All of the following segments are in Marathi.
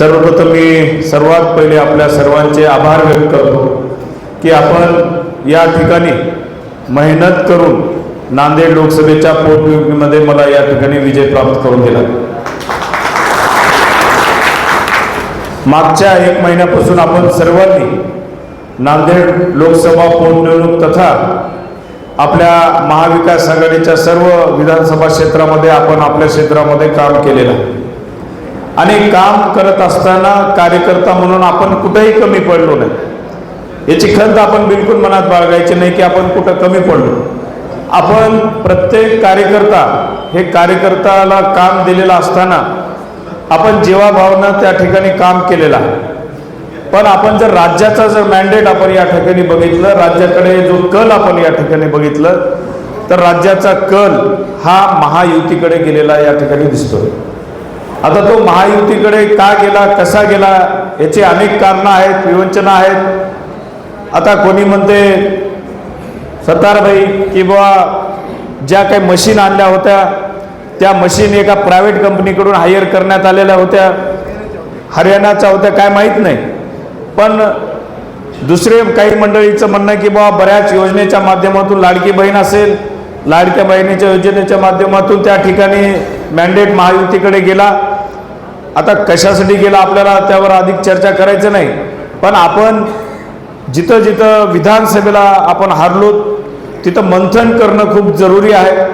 सर्वप्रथम मी सर्वात पहिले आपल्या सर्वांचे आभार व्यक्त करतो की आपण या ठिकाणी मेहनत करून नांदेड लोकसभेच्या पोटनिवडणुकीमध्ये मला या ठिकाणी विजय प्राप्त करून दिला। मागच्या 1 महिन्यापासून आपण सर्वांनी नांदेड लोकसभा पोटनिवडणूक तथा आपल्या महाविकास आघाडीच्या सर्व विधानसभा क्षेत्रामध्ये आपण आपल्या क्षेत्रामध्ये काम केलेलं आहे आणि काम करत असताना कार्यकर्ता म्हणून आपण कुठेही कमी पडलो नाही। याची खंत आपण बिलकुल मनात बाळगायची नाही की आपण कुठं कमी पडलो। आपण प्रत्येक कार्यकर्ता हे कार्यकर्त्याला काम दिलेलं असताना आपण जीवाभावानं त्या ठिकाणी काम केलेलं आहे। पण आपण जर राज्याचा जर मॅन्डेट आपण या ठिकाणी बघितलं, राज्याकडे जो कल आपण या ठिकाणी बघितलं, तर राज्याचा कल हा महायुतीकडे गेलेला या ठिकाणी दिसतोय। आता तो महायुतीकडे का गेला, कसा गेला, याची अनेक कारणं आहेत, विवंचना आहेत। आता कोणी म्हणते सत्तारभाई की बुवा ज्या काही मशीन आणल्या होत्या त्या मशीन एका प्रायव्हेट कंपनीकडून हायर करण्यात आलेल्या होत्या, हरियाणाच्या होत्या, काय माहीत नाही। पण दुसरे काही मंडळीचं म्हणणं की बाबा बऱ्याच योजनेच्या माध्यमातून लाडकी बहीण असेल, लाडक्या बहिणीच्या योजनेच्या माध्यमातून त्या ठिकाणी मॅन्डेट महायुतीकडे गेला। आता कशासाठी गेला आपल्याला त्यावर अधिक चर्चा करायचं नाही, पण आपण जिथं जिथं विधानसभेला आपण हारलो तिथं मंथन करणं खूप जरुरी आहे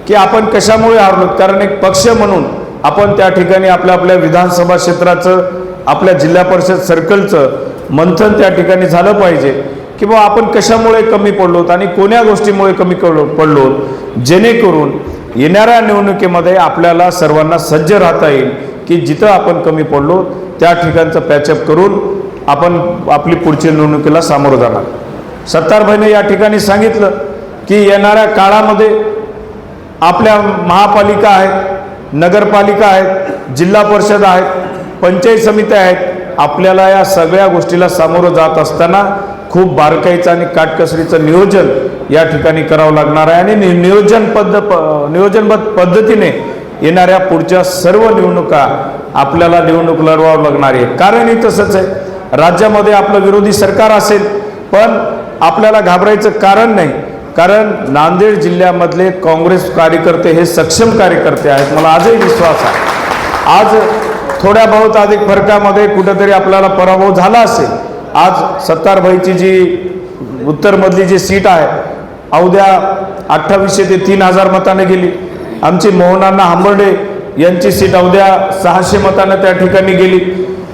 की आपण कशामुळे हारलो। कारण एक पक्ष म्हणून आपण त्या ठिकाणी आपल्या आपल्या विधानसभा क्षेत्राचं, आपल्या जिल्हा परिषद सर्कलचं मंथन त्या ठिकाणी झालं पाहिजे की बाबा आपण कशामुळे कमी पडलोत आणि कोण्या गोष्टीमुळे कमी पडलो, जेणेकरून येणाऱ्या निवडणुकीमध्ये आपल्याला सर्वांना सज्ज राहता येईल की जिथं आपण कमी पडलो त्या ठिकाणचं पॅचअप करून आपण आपली पुढच्या निवडणुकीला सामोरं जाणार। सत्तारभाईने या ठिकाणी सांगितलं की येणाऱ्या काळामध्ये आपल्या महापालिका आहेत, नगरपालिका आहेत, जिल्हा परिषद आहेत, पंचायत समित्या आहेत, आपल्याला या सगळ्या गोष्टीला सामोरं जात असताना खूप बारकाईचं आणि काटकसरीचं नियोजन या ठिकाणी करावं लागणार आहे आणि नियोजनबद्ध पद्धतीने येणाऱ्या पुढच्या सर्व निवडणुका आपल्याला निवडणूक लढवावं लागणार आहे। कारण हे तसंच आहे, राज्यामध्ये आपलं विरोधी सरकार असेल पण आपल्याला घाबरायचं कारण नाही, कारण नांदेड जिल्ह्यामधले काँग्रेस कार्यकर्ते हे सक्षम कार्यकर्ते आहेत, मला आजही विश्वास आहे। आज थोड्या बहुत अधिक फरकामध्ये कुठेतरी आपल्याला पराभव झाला असेल। आज सत्तारभाईची जी उत्तरमधली जी सीट आहे अवघ्या 2800 ते 3000 मताने गेली। आमची मोहनांना हांबर्डे यांची सीट अवघ्या 600 मताने त्या ठिकाणी गेली।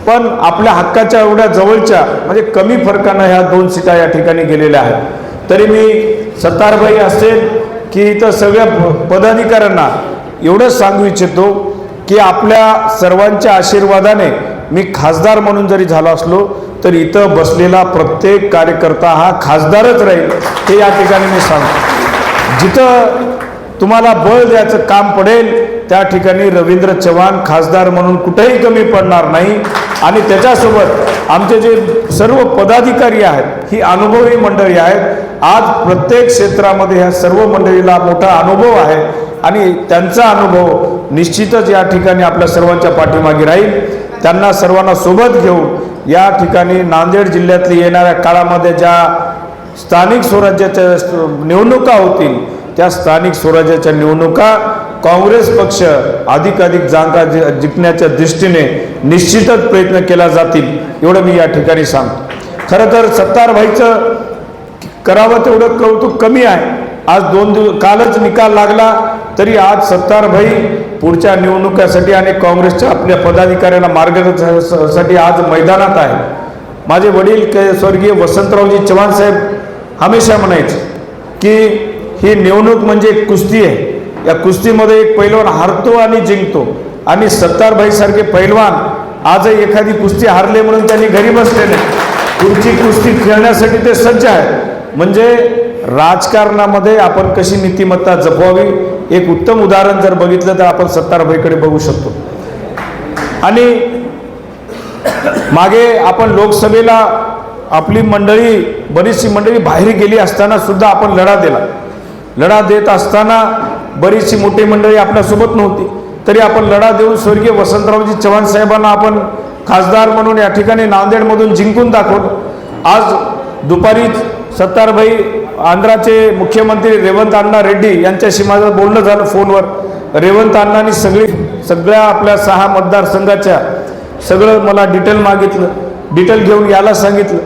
पण आपल्या हक्काच्या एवढ्या जवळच्या म्हणजे कमी फरकानं ह्या 2 सीटा या ठिकाणी गेलेल्या आहेत। तरी मी सत्तारभाई असेल की इथं सगळ्या पदाधिकाऱ्यांना एवढंच सांगू इच्छितो की आपल्या सर्वांच्या आशीर्वादाने मी खासदार म्हणून जरी झालो असलो तर इथं बसलेला प्रत्येक कार्यकर्ता हा खासदारच राहील, हे या ठिकाणी मी सांगतो। जिथं तुम्हाला बळ द्यायचं काम पडेल त्या ठिकाणी रवींद्र चव्हाण खासदार म्हणून कुठेही कमी पडणार नाही आणि त्याच्यासोबत आमचे जे सर्व पदाधिकारी आहेत ही अनुभवी मंडळी आहेत। आज प्रत्येक क्षेत्रामध्ये ह्या सर्व मंडळीला मोठा अनुभव आहे आणि त्यांचा अनुभव निश्चितच या ठिकाणी आपल्या सर्वांच्या पाठीमागे राहील। त्यांना सर्वांना सोबत घेऊन या ठिकाणी नांदेड जिल्ह्यातली येणाऱ्या काळामध्ये ज्या स्थानिक स्वराज्याच्या निवडणुका होतील त्या स्थानिक स्वराज्याच्या निवडणुका काँग्रेस पक्ष अधिकाधिक जागा जिंकण्याच्या दृष्टीने निश्चितच प्रयत्न केला जातील, एवढं मी या ठिकाणी सांगतो। खरं तर सत्तारभाईचं करावं तेवढं कौतुक कमी आहे। आज 2 दिवस कालच निकाल लागला तरी आज सत्तारभाई पुढच्या निवडणुकीसाठी आणि काँग्रेसच्या आपल्या पदाधिकाऱ्यांना मार्गदर्शनासाठी आज मैदानात आहे। माझे वडील स्वर्गीय वसंतरावजी चव्हाण साहेब हमेशा म्हणायचे की ही निवडणूक म्हणजे एक कुस्ती आहे, या कुस्तीमध्ये एक पैलवान हारतो आणि जिंकतो आणि सत्तारभाई सारखे पैलवान आजही एखादी कुस्ती हारले म्हणून त्यांनी घरी बसले नाही, पुढची कुस्ती खेळण्यासाठी ते सज्ज आहेत। म्हणजे राजकारणामध्ये आपण कशी नीतिमत्ता जपवावी एक उत्तम उदाहरण जर बघितलं तर आपण सत्तारभाईकडे बघू शकतो। आणि मागे आपण लोकसभेला आपली मंडळी बरीचशी मंडळी बाहेर गेली असताना सुद्धा आपण लढा देत असताना बरीचशी मोठी मंडळी आपल्यासोबत नव्हती, तरी आपण लढा देऊन स्वर्गीय वसंतरावजी चव्हाण साहेबांना आपण खासदार म्हणून या ठिकाणी नांदेडमधून जिंकून दाखवलं। आज दुपारी सत्तारभाई आंध्राचे मुख्यमंत्री रेवंत अण्णा रेड्डी यांच्याशी माझं बोलणं झालं फोनवर। रेवंत अण्णांनी सगळ्या आपल्या 6 मतदारसंघाच्या सगळं मला डिटेल मागितलं, डिटेल घेऊन यायला सांगितलं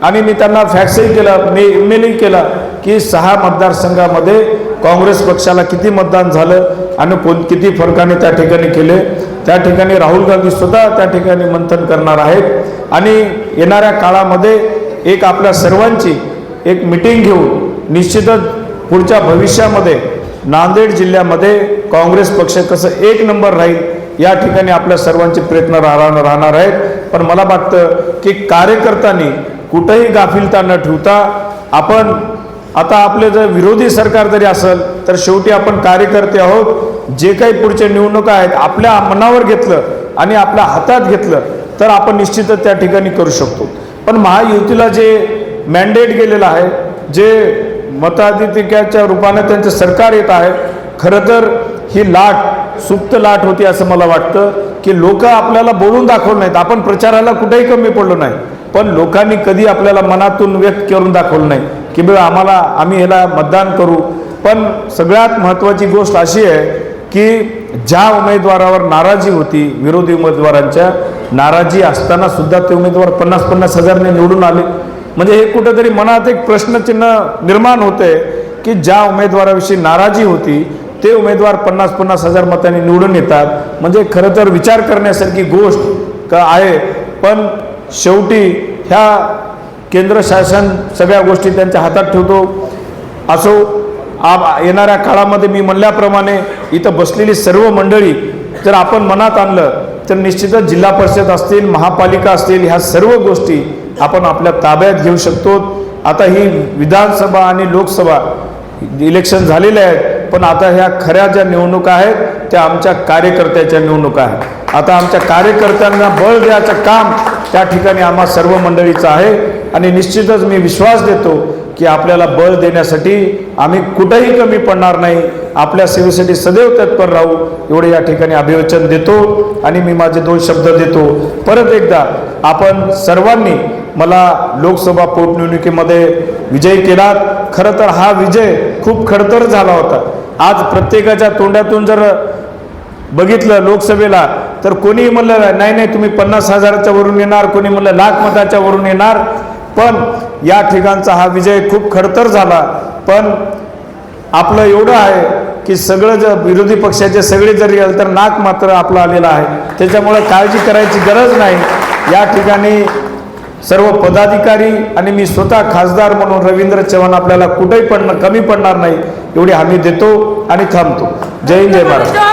आणि मी त्यांना फॅक्सही केला, ईमेलही केला की 6 मतदारसंघामध्ये काँग्रेस पक्षाला किती मतदान झालं आणि किती फरकाने त्या ठिकाणी केले। त्या ठिकाणी राहुल गांधी स्वतः त्या ठिकाणी मंथन करणार आहेत आणि येणाऱ्या काळामध्ये एक आपल्या सर्वांची एक मीटिंग घेऊन निश्चितच पुढच्या भविष्यामध्ये नांदेड जिल्ह्यामध्ये काँग्रेस पक्ष कसं 1 नंबर राहील या ठिकाणी आपल्या सर्वांचे प्रयत्न राहणार आहेत। पण मला वाटतं की कार्यकर्त्यांनी कुठेही गाफिलता न ठेवता आपण आता आपले जर विरोधी सरकार जरी असेल तर शेवटी आपण कार्यकर्ते आहोत। जे काही पुढच्या निवडणुका आहेत आपल्या मनावर घेतलं आणि आपल्या हातात घेतलं तर आपण निश्चितच त्या ठिकाणी करू शकतो। पण महायुतीला जे मॅन्डेट गेलेलं आहे, जे मताधिक्याच्या रूपाने त्यांचं सरकार येत आहे, खरं तर ही लाट सुप्त लाट होती असं मला वाटतं की लोक आपल्याला बोलून दाखवलं नाहीत। आपण प्रचाराला कुठेही कमी पडलो नाही, पण लोकांनी कधी आपल्याला मनातून व्यक्त करून दाखवलं नाही की बघा आम्ही ह्याला मतदान करू। पण सगळ्यात महत्त्वाची गोष्ट अशी आहे की ज्या उमेदवारावर नाराजी होती, विरोधी उमेदवारांच्या नाराजी असताना सुद्धा ते उमेदवार 50-50 हजारने निवडून आले। म्हणजे हे कुठेतरी मनात एक प्रश्नचिन्ह निर्माण होते की ज्या उमेदवाराविषयी नाराजी होती ते उमेदवार 50-50 हजार मतांनी निवडून येतात, म्हणजे खरं तर विचार करण्यासारखी गोष्ट आहे। पण शेवटी ह्या केंद्र शासन सगळ्या गोष्टी त्यांच्या हातात ठेवतो। असो, येणाऱ्या काळामध्ये मी म्हणल्याप्रमाणे इथं बसलेली सर्व मंडळी जर आपण मनात आणलं तर निश्चितच जिल्हा परिषद असतील, महापालिका असतील, ह्या सर्व गोष्टी आपण आपल्या ताब्यात घेऊ शकतो। आता ही विधानसभा आणि लोकसभा इलेक्शन झालेले आहेत, पण आता ह्या खऱ्या ज्या निवडणुका आहेत त्या आमच्या कार्यकर्त्याच्या निवडणुका आहेत। आता आमच्या कार्यकर्त्यांना बळ द्यायचं काम त्या ठिकाणी आम्हा सर्व मंडळीचं आहे आणि निश्चितच मी विश्वास देतो की आपल्याला बळ देण्यासाठी आम्ही कुठेही कमी पडणार नाही, आपल्या सेवेसाठी सदैव तत्पर राहू एवढे या ठिकाणी अभिवचन देतो आणि मी माझे 2 शब्द देतो। परत एकदा आपण सर्वांनी मला लोकसभा पोटनिवडणुकीमध्ये विजयी केलात। खरं तर हा विजय खूप खडतर झाला होता। आज प्रत्येकाच्या तोंडातून जर बघितलं लोकसभेला तर कोणी म्हणलं नाही तुम्ही 50 हजाराच्या वरून येणार, कोणी म्हणलं लाख मताच्या वरून येणार। पण या ठिकाणचा हा विजय खूप खडतर झाला। पण आपलं एवढं आहे की सगळं जर विरोधी पक्षाचे सगळे जरी आले तर नाक मात्र आपलं आलेलं आहे, त्याच्यामुळे काळजी करायची गरज नाही। या ठिकाणी सर्व पदाधिकारी आणि मी स्वतः खासदार म्हणून रवींद्र चव्हाण आपल्याला कुठेही कमी पडणार नाही एवढी हमी देतो आणि थांबतो। जय हिंद, जय महाराष्ट्र।